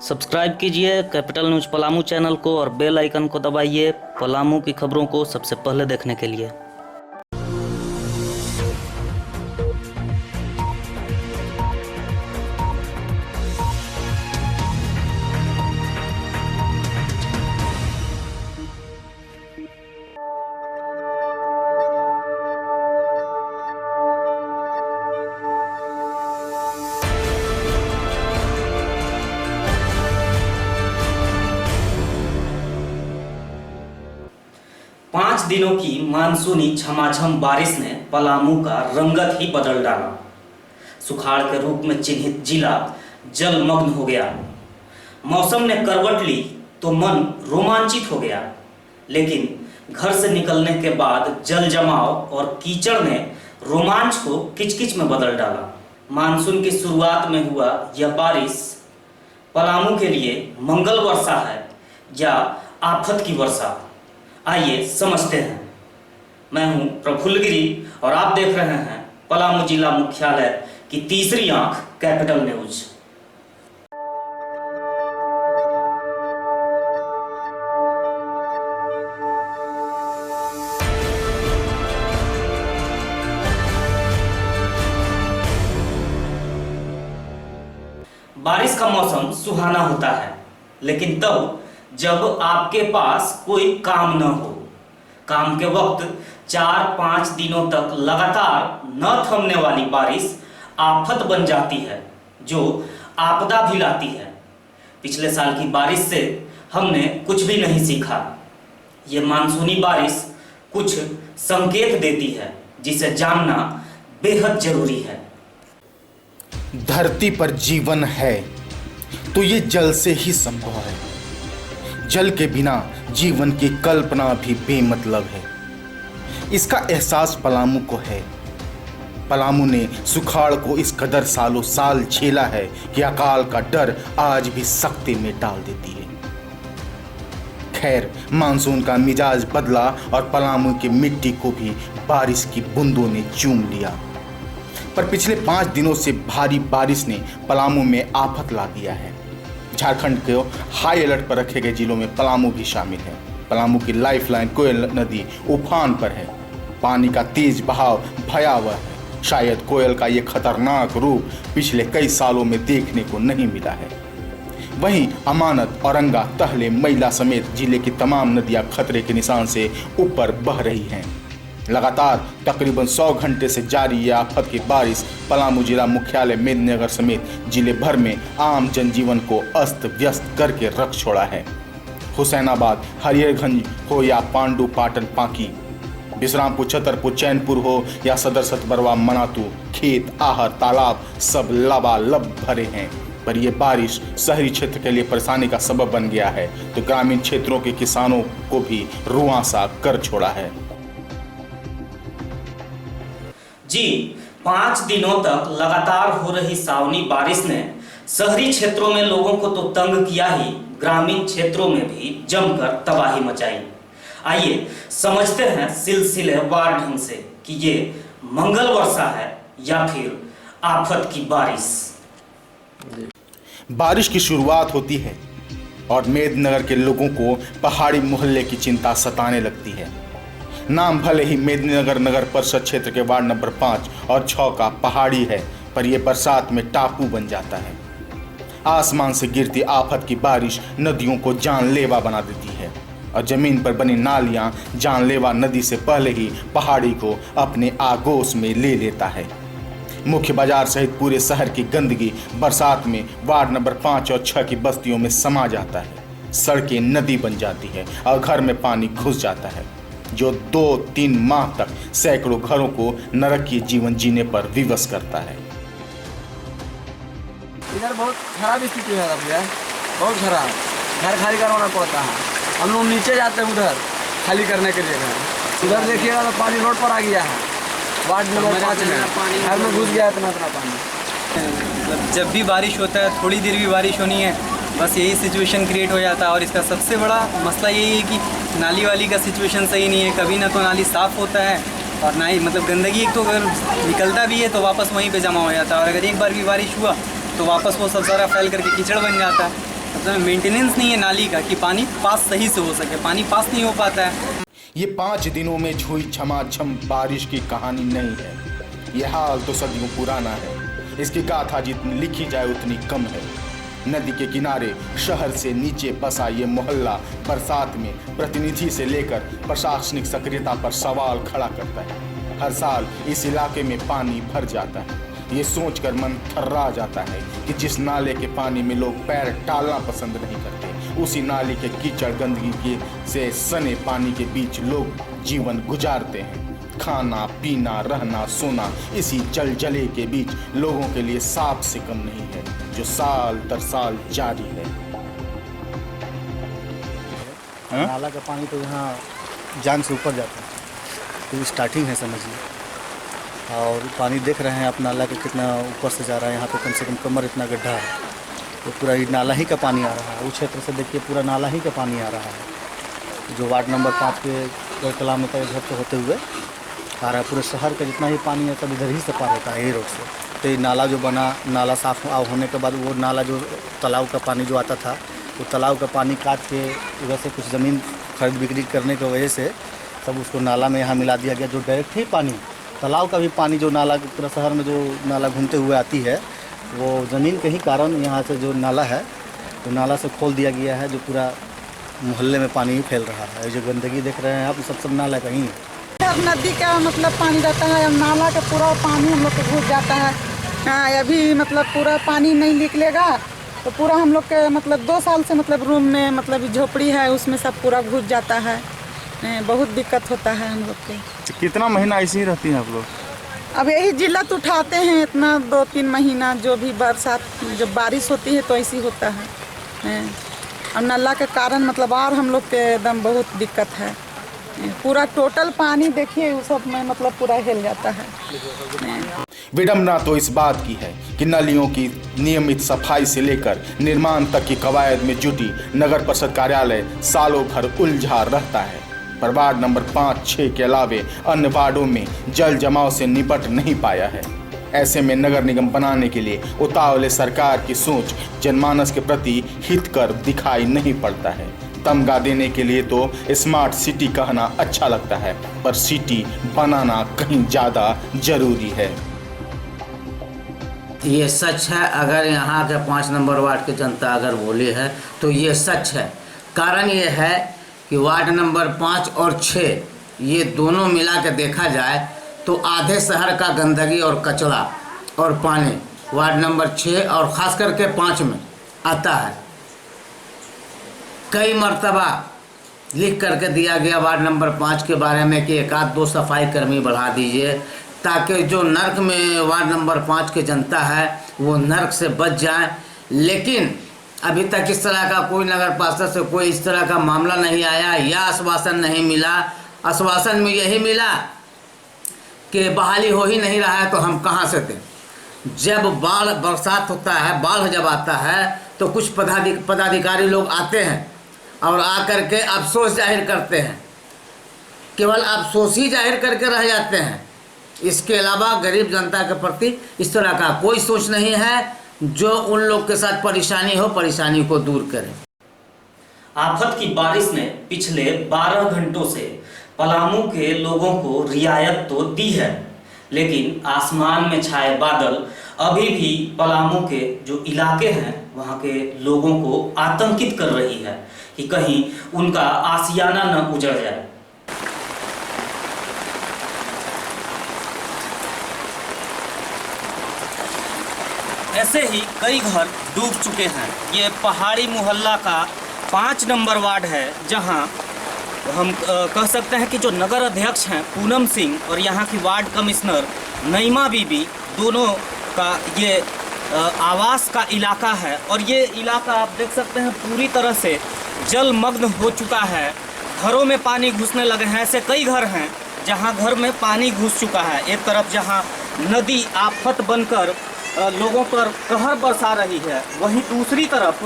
Subscribe कीजिए capital news Palamu channel को और बेल आइकन को दबाइए पलामू की खबरों को सबसे पहले देखने के लिए। 5 दिनों की मानसूनी झमाझम बारिश ने पलामू का रंगत ही बदल डाला। सुखाड़ के रूप में चिन्हित जिला जलमग्न हो गया। मौसम ने करवट ली तो मन रोमांचित हो गया, लेकिन घर से निकलने के बाद जल जमाव और कीचड़ ने रोमांच को किचकिच में बदल डाला। मानसून की शुरुआत में हुआ यह बारिश पलामू के लिए मंगल वर्षा है या आफत की वर्षा, आइए समझते हैं। मैं हूं प्रफुल्ल गिरी और आप देख रहे हैं पलामू जिला मुख्यालय की तीसरी आंख कैपिटल न्यूज। बारिश का मौसम सुहाना होता है, लेकिन तब जब आपके पास कोई काम न हो। काम के वक्त 4-5 दिनों तक लगातार न थमने वाली बारिश आफत बन जाती है, जो आपदा भी लाती है। पिछले साल की बारिश से हमने कुछ भी नहीं सीखा। ये मानसूनी बारिश कुछ संकेत देती है, जिसे जानना बेहद जरूरी है। धरती पर जीवन है तो ये जल से ही संभव है। जल के बिना जीवन की कल्पना भी बेमतलब है। इसका एहसास पलामू को है। पलामू ने सुखाड़ को इस कदर सालों साल झेला है कि अकाल का डर आज भी सख्ती में डाल देती है। खैर, मानसून का मिजाज बदला और पलामू की मिट्टी को भी बारिश की बूंदों ने चूम लिया। पर पिछले 5 दिनों से भारी बारिश ने पलामू में आफत ला दिया है। झारखंड के हाई अलर्ट पर रखे गए जिलों में पलामू भी शामिल है। पलामू की लाइफलाइन कोयल नदी उफान पर है। पानी का तेज बहाव भयावह है। शायद कोयल का ये खतरनाक रूप पिछले कई सालों में देखने को नहीं मिला है। वहीं अमानत, औरंगा, तहले, मैला समेत जिले की तमाम नदियां खतरे के निशान से ऊपर बह रही हैं। लगातार तकरीबन 100 घंटे से जारी यह आफत की बारिश पलामू जिला मुख्यालय मेदिनीनगर समेत जिले भर में आम जनजीवन को अस्त व्यस्त करके रख छोड़ा है। हुसैनाबाद, हरिहरगंज हो या पांडु पाटन पांकी, विश्रामपुर, छतरपुर, चैनपुर हो या सदर सतबरवा, मनातू, खेत, आहर, तालाब सब लबालब भरे हैं। पर यह बारिश शहरी क्षेत्र के लिए परेशानी का सबब बन गया है तो ग्रामीण क्षेत्रों के किसानों को भी रुआंसा कर छोड़ा है। जी, 5 दिनों तक लगातार हो रही सावनी बारिश ने शहरी क्षेत्रों में लोगों को तो तंग किया ही, ग्रामीण क्षेत्रों में भी जमकर तबाही मचाई। आइए समझते हैं सिलसिलेवार ढंग से कि ये मंगल वर्षा है या फिर आफत की बारिश। बारिश की शुरुआत होती है और मेदिनीनगर के लोगों को पहाड़ी मोहल्ले की चिंता सताने लगती है। नाम भले ही मेदिनीनगर नगर परिषद क्षेत्र के वार्ड नंबर 5 और 6 का पहाड़ी है, पर यह बरसात में टापू बन जाता है। आसमान से गिरती आफत की बारिश नदियों को जानलेवा बना देती है और जमीन पर बनी नालियां जानलेवा नदी से पहले ही पहाड़ी को अपने आगोश में ले लेता है। मुख्य बाजार सहित पूरे शहर की गंदगी बरसात में वार्ड नंबर 5 और 6 की बस्तियों में समा जाता है। सड़कें नदी बन जाती है और घर में पानी घुस जाता है, जो 2-3 माह तक सैकड़ों घरों को नरकीय जीवन जीने पर विवश करता है। इधर बहुत खराब स्थिति है भैया, बहुत खराब। घर खाली करवाना पड़ता है। हम लोग नीचे जाते हैं उधर खाली करने के लिए घर। उधर देखिएगा तो पानी रोड पर आ गया है। वार्ड नंबर 5 में घर में घुस गया इतना पानी। जब भी बारिश होता है, थोड़ी देर भी बारिश होनी है, बस यही सिचुएशन क्रिएट हो जाता है। और इसका सबसे बड़ा मसला यही है कि नाली वाली का सिचुएशन सही नहीं है। कभी ना तो नाली साफ़ होता है और ना ही गंदगी एक तो अगर निकलता भी है तो वापस वहीं पे जमा हो जाता है। और अगर एक बार भी बारिश हुआ तो वापस वो सब सारा फैल करके कीचड़ बन जाता है। मतलब मेंटेनेंस नहीं है नाली का कि पानी पास सही से हो सके, पानी पास नहीं हो पाता है। ये 5 दिनों में हुई झमाझम बारिश की कहानी नहीं है। यह हाल तो सदियों पुराना है। इसकी गाथा जितनी लिखी जाए उतनी कम है। नदी के किनारे शहर से नीचे बसा ये मोहल्ला बरसात में प्रतिनिधि से लेकर प्रशासनिक सक्रियता पर सवाल खड़ा करता है। हर साल इस इलाके में पानी भर जाता है। ये सोचकर मन थर्रा जाता है कि जिस नाले के पानी में लोग पैर डालना पसंद नहीं करते, उसी नाली के कीचड़ गंदगी के से सने पानी के बीच लोग जीवन गुजारते हैं। खाना पीना रहना सोना इसी जलजले के बीच लोगों के लिए सांप से कम नहीं है, जो साल दर साल जारी है। नाला का पानी तो यहाँ जान से ऊपर जाता है, तो स्टार्टिंग है समझिए। और पानी देख रहे हैं आप नाला का कितना ऊपर से जा रहा है। यहाँ पे कम से कम कमर इतना गड्ढा है, तो पूरा ये नाला ही का पानी आ रहा है। उस क्षेत्र से देखिए पूरा नाला ही का पानी आ रहा है, जो वार्ड नंबर 5 के कलाम इधर से होते हुए आ रहा है। पूरे शहर का जितना ही पानी है सब इधर ही से पार होता है, ये रोड से। तो ये नाला जो बना, नाला साफ होने के बाद वो नाला जो तालाब का पानी जो आता था, वो तालाब का पानी काट के उधर से कुछ ज़मीन खरीद बिक्री करने की वजह से सब उसको नाला में यहाँ मिला दिया गया। जो डायरेक्ट ही पानी तालाब का भी पानी जो नाला पूरा शहर में जो नाला घूमते हुए आती है, वो ज़मीन के ही कारण यहाँ से जो नाला है, तो नाला से खोल दिया गया है, जो पूरा मोहल्ले में पानी ही फैल रहा है। जो गंदगी देख रहे हैं आप, सब नाला का ही है। अब नदी का मतलब पानी रहता है, अब नाला का पूरा पानी हम लोग को घुस जाता है। हाँ, अभी मतलब पूरा पानी नहीं निकलेगा तो पूरा हम लोग के मतलब 2 साल से मतलब रूम में मतलब झोपड़ी है, उसमें सब पूरा घुस जाता है। बहुत दिक्कत होता है हम लोग को। कितना महीना ऐसे ही रहती हैं आप लोग? अब यही जिल्लत उठाते हैं इतना 2-3 महीना, जो भी बरसात जब बारिश होती है तो ऐसी होता है। अब नाला के कारण मतलब और हम लोग के एकदम बहुत दिक्कत है। पूरा टोटल पानी देखिए उस सब में मतलब पूरा हिल जाता है। विडम्बना तो इस बात की है कि नालियों की नियमित सफाई से लेकर निर्माण तक की कवायद में जुटी नगर परिषद कार्यालय सालों भर उलझा रहता है, पर वार्ड नंबर 5, 6 के अलावे अन्य वार्डों में जल जमाव से निपट नहीं पाया है। ऐसे में नगर निगम बनाने के लिए उतावले सरकार की सोच जनमानस के प्रति हितकर दिखाई नहीं पड़ता है। तमगा देने के लिए तो स्मार्ट सिटी कहना अच्छा लगता है, पर सिटी बनाना कहीं ज़्यादा जरूरी है। ये सच है। अगर यहाँ के 5 नंबर वार्ड की जनता अगर बोली है तो ये सच है। कारण ये है कि वार्ड नंबर 5 और 6 ये दोनों मिला के देखा जाए तो आधे शहर का गंदगी और कचरा और पानी वार्ड नंबर 6 और ख़ास करके 5 में आता है। कई मर्तबा लिख करके दिया गया वार्ड नंबर 5 के बारे में कि 1-2 सफाई कर्मी बढ़ा दीजिए, ताकि जो नर्क में वार्ड नंबर 5 की जनता है वो नर्क से बच जाए। लेकिन अभी तक इस तरह का कोई नगर पार्षद से कोई इस तरह का मामला नहीं आया या आश्वासन नहीं मिला। आश्वासन में यही मिला कि बहाली हो ही नहीं रहा है तो हम कहाँ से दें। जब बरसात होता है, बाढ़ जब आता है तो कुछ पदाधिकारी लोग आते हैं और आकर के अफसोस जाहिर करते हैं, केवल अफसोस ही जाहिर करके रह जाते हैं। इसके अलावा गरीब जनता के प्रति इस तरह का कोई सोच नहीं है जो उन लोग के साथ परेशानी हो, परेशानी को दूर करें। आफत की बारिश ने पिछले 12 घंटों से पलामू के लोगों को रियायत तो दी है, लेकिन आसमान में छाए बादल अभी भी पलामू के जो इलाके हैं वहाँ के लोगों को आतंकित कर रही है कि कहीं उनका आशियाना न उजड़ जाए। ऐसे ही कई घर डूब चुके हैं। ये पहाड़ी मोहल्ला का 5 नंबर वार्ड है, जहां हम कह सकते हैं कि जो नगर अध्यक्ष हैं पूनम सिंह और यहाँ की वार्ड कमिश्नर नईमा बीबी, दोनों का ये आवास का इलाका है। और ये इलाका आप देख सकते हैं पूरी तरह से जलमग्न हो चुका है। घरों में पानी घुसने लगे हैं। ऐसे कई घर हैं जहाँ घर में पानी घुस चुका है। एक तरफ जहाँ नदी आफत बनकर लोगों पर कहर बरसा रही है, वहीं दूसरी तरफ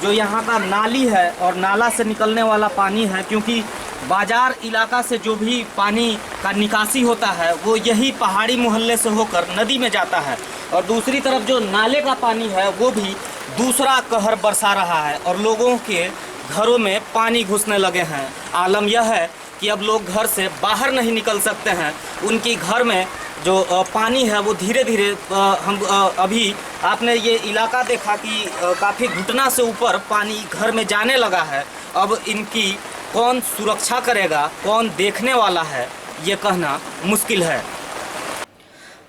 जो यहाँ का नाली है और नाला से निकलने वाला पानी है, क्योंकि बाजार इलाका से जो भी पानी का निकासी होता है वो यही पहाड़ी मोहल्ले से होकर नदी में जाता है। और दूसरी तरफ जो नाले का पानी है वो भी दूसरा कहर बरसा रहा है और लोगों के घरों में पानी घुसने लगे हैं। आलम यह है कि अब लोग घर से बाहर नहीं निकल सकते हैं। उनकी घर में जो पानी है वो धीरे धीरे हम अभी आपने ये इलाका देखा कि काफ़ी घुटना से ऊपर पानी घर में जाने लगा है। अब इनकी कौन सुरक्षा करेगा, कौन देखने वाला है, ये कहना मुश्किल है।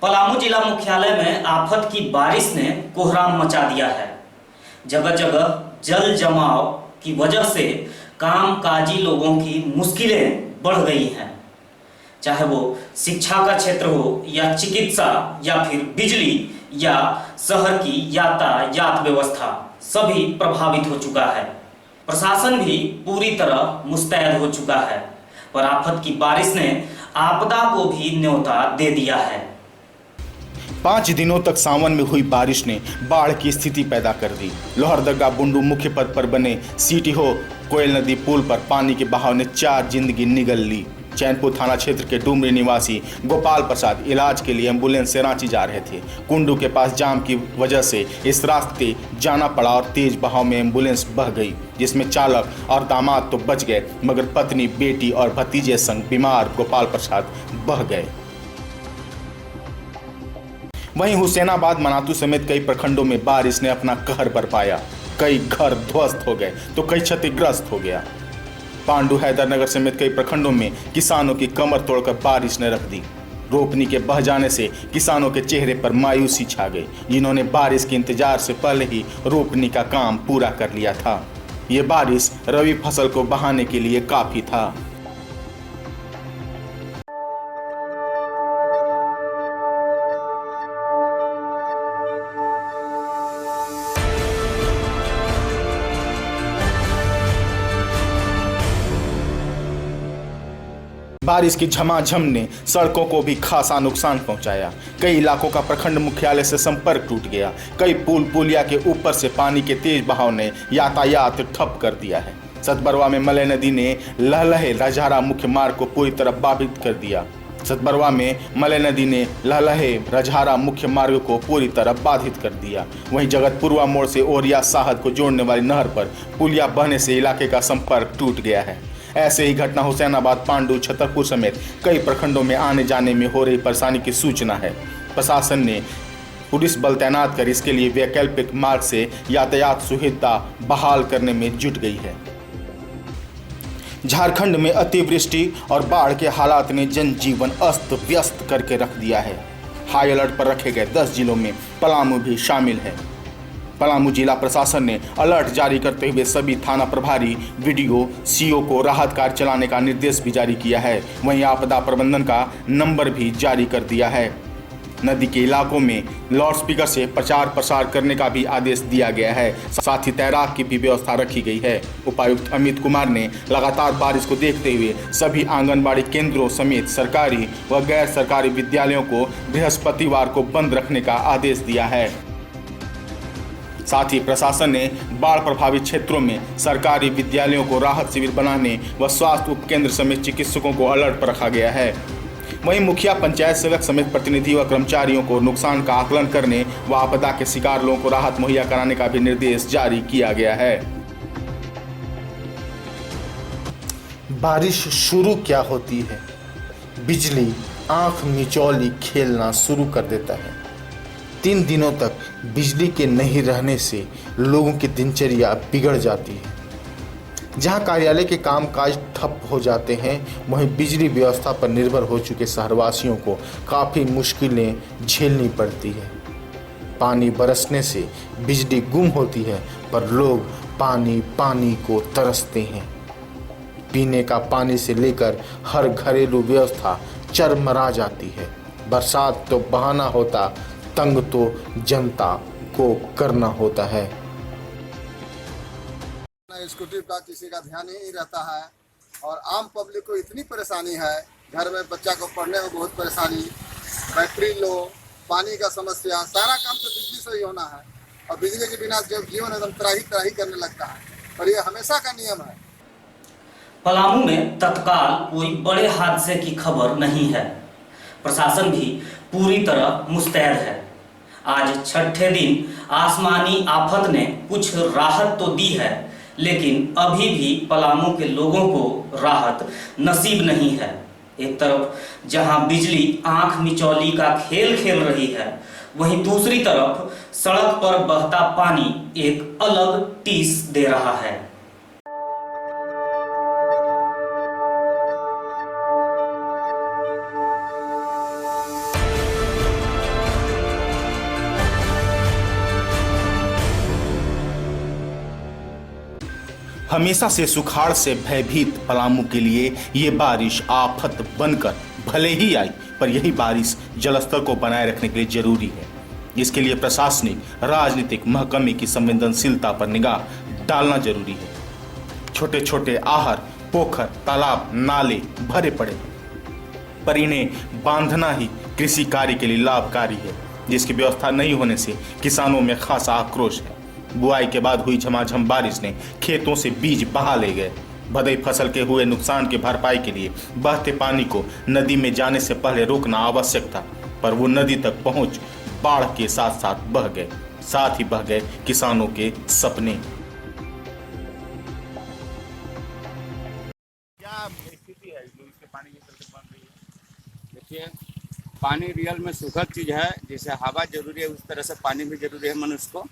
पलामू जिला मुख्यालय में आफत की बारिश ने कोहराम मचा दिया है। जगह जगह जल जमाव की वजह से कामकाजी लोगों की मुश्किलें बढ़ गई हैं, चाहे वो शिक्षा का क्षेत्र हो या चिकित्सा या फिर बिजली या शहर की यातायात व्यवस्था, सभी प्रभावित हो चुका है। प्रशासन भी पूरी तरह मुस्तैद हो चुका है, पर आफत की बारिश ने आपदा को भी न्योता दे दिया है। 5 दिनों तक सावन में हुई बारिश ने बाढ़ की स्थिति पैदा कर दी। लोहरदगा बुंडू मुख्य पथ पर बने सीटी हो कोयल नदी पुल पर पानी के बहाव ने 4 जिंदगी निगल ली। चैनपुर थाना क्षेत्र के डुमरी निवासी गोपाल प्रसाद इलाज के लिए एम्बुलेंस से रांची जा रहे थे। कुंडू के पास जाम की वजह से इस रास्ते जाना पड़ा और तेज बहाव में एम्बुलेंस बह गई, जिसमें चालक और दामाद तो बच गए, मगर पत्नी, बेटी और भतीजे संग बीमार गोपाल प्रसाद बह गए। वहीं हुसैनाबाद, मनातू समेत कई प्रखंडों में बारिश ने अपना कहर बरपाया। कई घर ध्वस्त हो गए तो कई क्षतिग्रस्त हो गया। पांडु, हैदरनगर समेत कई प्रखंडों में किसानों की कमर तोड़कर बारिश ने रख दी। रोपनी के बह जाने से किसानों के चेहरे पर मायूसी छा गई, जिन्होंने बारिश के इंतजार से पहले ही रोपनी का काम पूरा कर लिया था। ये बारिश रबी फसल को बहाने के लिए काफी था। बारिश की झमाझम ने सड़कों को भी खासा नुकसान पहुंचाया। कई इलाकों का प्रखंड मुख्यालय से संपर्क टूट गया। कई पुल पुलिया के ऊपर से पानी के तेज बहाव ने यातायात ठप कर दिया है। सतबरवा में मलय नदी ने लहलहे रजहारा मुख्य मार्ग को पूरी तरह बाधित कर दिया। सतबरवा में मलय नदी ने लहलहे रजहारा मुख्य मार्ग को पूरी तरह बाधित कर दिया। वहीं जगतपुरवा मोड़ से ओरिया साहद को जोड़ने वाली नहर पर पुलिया बहने से इलाके का संपर्क टूट गया है। ऐसे ही घटना हुसैनाबाद, पांडु, छतरपुर समेत कई प्रखंडों में आने जाने में हो रही परेशानी की सूचना है। प्रशासन ने पुलिस बल तैनात कर इसके लिए वैकल्पिक मार्ग से यातायात सुविधा बहाल करने में जुट गई है। झारखंड में अतिवृष्टि और बाढ़ के हालात ने जनजीवन अस्त व्यस्त करके रख दिया है। हाई अलर्ट पर रखे गए 10 जिलों में पलामू भी शामिल है। पलामू जिला प्रशासन ने अलर्ट जारी करते हुए सभी थाना प्रभारी, वीडियो, सीओ को राहत कार्य चलाने का निर्देश भी जारी किया है। वहीं आपदा प्रबंधन का नंबर भी जारी कर दिया है। नदी के इलाकों में लाउडस्पीकर से प्रचार प्रसार करने का भी आदेश दिया गया है। साथ ही तैराक की भी व्यवस्था रखी गई है। उपायुक्त अमित कुमार ने लगातार बारिश को देखते हुए सभी आंगनबाड़ी केंद्रों समेत सरकारी व गैर सरकारी विद्यालयों को बृहस्पतिवार को बंद रखने का आदेश दिया है। साथ ही प्रशासन ने बाढ़ प्रभावित क्षेत्रों में सरकारी विद्यालयों को राहत शिविर बनाने व स्वास्थ्य उपकेंद्र समेत चिकित्सकों को अलर्ट पर रखा गया है। वहीं मुखिया, पंचायत सेवक समेत प्रतिनिधि व कर्मचारियों को नुकसान का आकलन करने व आपदा के शिकार लोगों को राहत मुहैया कराने का भी निर्देश जारी किया गया है। बारिश शुरू क्या होती है, बिजली आंख मिचौली खेलना शुरू कर देता है। 3 दिनों तक बिजली के नहीं रहने से लोगों की दिनचर्या बिगड़ जाती है। जहां कार्यालय के कामकाज ठप हो जाते हैं, वहीं बिजली व्यवस्था पर निर्भर हो चुके शहरवासियों को काफ़ी मुश्किलें झेलनी पड़ती है। पानी बरसने से बिजली गुम होती है, पर लोग पानी को तरसते हैं। पीने का पानी से लेकर हर घरेलू व्यवस्था चरमरा जाती है। बरसात तो बहाना होता, तंग तो जनता को करना होता है। स्कूटी का किसी का ध्यान ही नहीं रहता है और आम पब्लिक को इतनी परेशानी है। घर में बच्चा को पढ़ने में बहुत परेशानी, बैटरी लो, पानी का समस्या, सारा काम तो बिजली से ही होना है और बिजली के बिना जब जीवन एकदम त्राही करने लगता है, और ये हमेशा का नियम है। पलामू में तत्काल कोई बड़े हादसे की खबर नहीं है। प्रशासन भी पूरी तरह मुस्तैद है। आज छठे दिन आसमानी आफत ने कुछ राहत तो दी है, लेकिन अभी भी पलामू के लोगों को राहत नसीब नहीं है। एक तरफ जहां बिजली आंख मिचौली का खेल खेल रही है, वहीं दूसरी तरफ सड़क पर बहता पानी एक अलग टीस दे रहा है। हमेशा से सुखाड़ से भयभीत पलामू के लिए ये बारिश आफत बनकर भले ही आई, पर यही बारिश जलस्तर को बनाए रखने के लिए जरूरी है। इसके लिए प्रशासनिक राजनीतिक महकमे की संवेदनशीलता पर निगाह डालना जरूरी है। छोटे छोटे आहर, पोखर, तालाब, नाले भरे पड़े, पर इन्हें बांधना ही कृषि कार्य के लिए लाभकारी है, जिसकी व्यवस्था नहीं होने से किसानों में खासा आक्रोश है। बुआई के बाद हुई झमाझम बारिश ने खेतों से बीज बहा ले गए। भदई फसल के हुए नुकसान की भरपाई के लिए बहते पानी को नदी में जाने से पहले रोकना आवश्यक था, पर वो नदी तक पहुंच बाढ़ के साथ साथ बह गए, साथ ही बह गए किसानों के सपने। क्या स्थिति है जो इसके पानी के चलते बन रही है? देखिए, पानी रियल में सुखद चीज़ है। जैसे हवा जरूरी है, उस तरह से पानी भी जरूरी है मनुष्य को।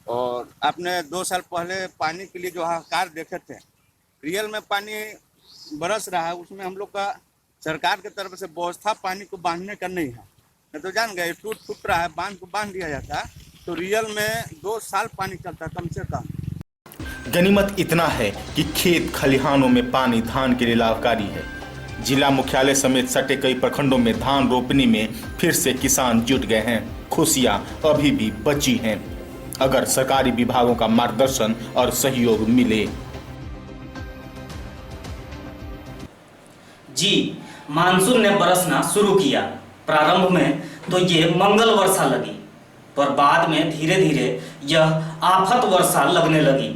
और आपने 2 साल पहले पानी के लिए जो हाहाकार देखे थे, रियल में पानी बरस रहा है, उसमें हम लोग का सरकार की तरफ से व्यवस्था पानी को बांधने का नहीं है। नहीं तो जान गए टूट रहा है, बांध को बांध दिया जाता तो रियल में 2 साल पानी चलता कम से कम। गनीमत इतना है कि खेत खलिहानों में पानी धान के लिए लाभकारी है। जिला मुख्यालय समेत सटे कई प्रखंडों में धान रोपनी में फिर से किसान जुट गए हैं। खुशियां अभी भी बची हैं, अगर सरकारी विभागों का मार्गदर्शन और सहयोग मिले। जी, मानसून ने बरसना शुरू किया। प्रारंभ में तो ये मंगल वर्षा लगी, पर बाद में धीरे धीरे यह आफत वर्षा लगने लगी।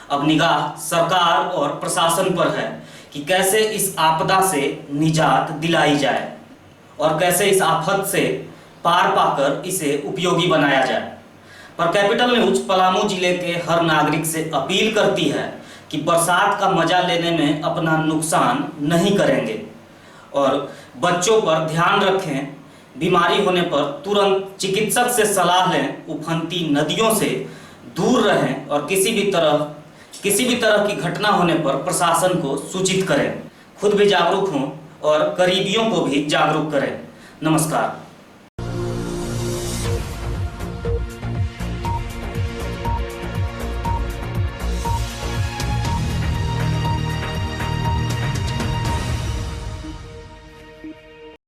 अब निगाह सरकार और प्रशासन पर है कि कैसे इस आपदा से निजात दिलाई जाए और कैसे इस आफत से पार पाकर इसे उपयोगी बनाया जाए। पर कैपिटल न्यूज पलामू जिले के हर नागरिक से अपील करती है कि बरसात का मजा लेने में अपना नुकसान नहीं करेंगे और बच्चों पर ध्यान रखें। बीमारी होने पर तुरंत चिकित्सक से सलाह लें, उफनती नदियों से दूर रहें और किसी भी तरह की घटना होने पर प्रशासन को सूचित करें। खुद भी जागरूक हों और करीबियों को भी जागरूक करें। नमस्कार।